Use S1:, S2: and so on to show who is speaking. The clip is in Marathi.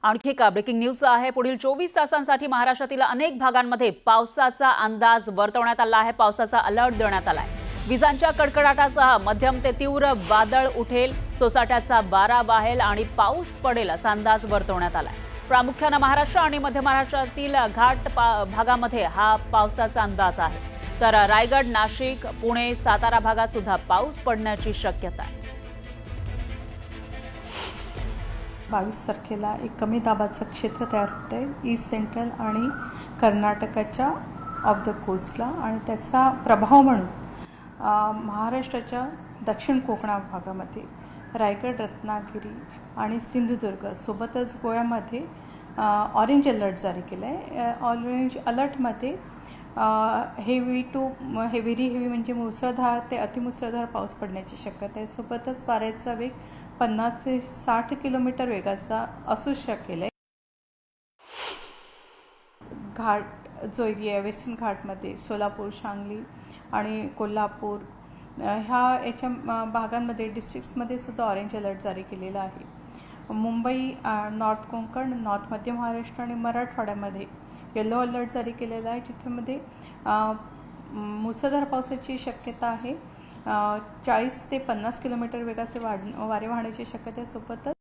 S1: आणखी एक ब्रेकिंग न्यूज आहे। पुढील 24 तासांसाठी महाराष्ट्रातील अनेक भागांमध्ये पावसाचा अंदाज वर्तवण्यात आला आहे। पावसाचा अलर्ट देण्यात आला आहे। विजांच्या कडकडाटासह मध्यम ते तीव्र वादळ उठेल, सोसाट्याचा वारा वाहेल आणि पाऊस पडेल असा अंदाज वर्तवण्यात आला आहे। प्रामुख्याने महाराष्ट्र आणि मध्य महाराष्ट्रातील घाट भागामध्ये हा पावसाचा अंदाज आहे। तर रायगड, नाशिक, पुणे, सातारा भागात सुद्धा पाऊस पडण्याची शक्यता आहे।
S2: 22 तारखेला एक कमी दाबाचं क्षेत्र तयार होतं आहे ईस्ट सेंट्रल आणि कर्नाटकाच्या ऑफ द कोस्टला, आणि त्याचा प्रभाव म्हणून महाराष्ट्राच्या दक्षिण कोकणा भागामध्ये रायगड, रत्नागिरी आणि सिंधुदुर्ग सोबतच गोव्यामध्ये ऑरेंज अलर्ट जारी केला आहे। ऑरेंज अलर्टमध्ये हेवी टू व्हेरी हेवी म्हणजे मुसळधार ते अतिमुसळधार पाऊस पडण्याची शक्यता आहे। सोबतच वाऱ्याचा वेग 50 ते 60 किलोमीटर वेगाचा असू शकेल। घाट जो एरिया आहे वेस्टर्न घाटमध्ये सोलापूर, सांगली आणि कोल्हापूर याच्या भागांमध्ये डिस्ट्रिक्ट्समध्ये सुद्धा ऑरेंज अलर्ट जारी केलेला आहे। मुंबई, नॉर्थ कोकण, नॉर्थ मध्य महाराष्ट्र आणि मराठवाड्यामध्ये येलो अलर्ट जारी केलेला आहे, जिथे मुसळधार पावसाची शक्यता आहे। 40 ते 50 किलोमीटर वेगाचे वारे वाहण्याची शक्यता आहे। सोबतच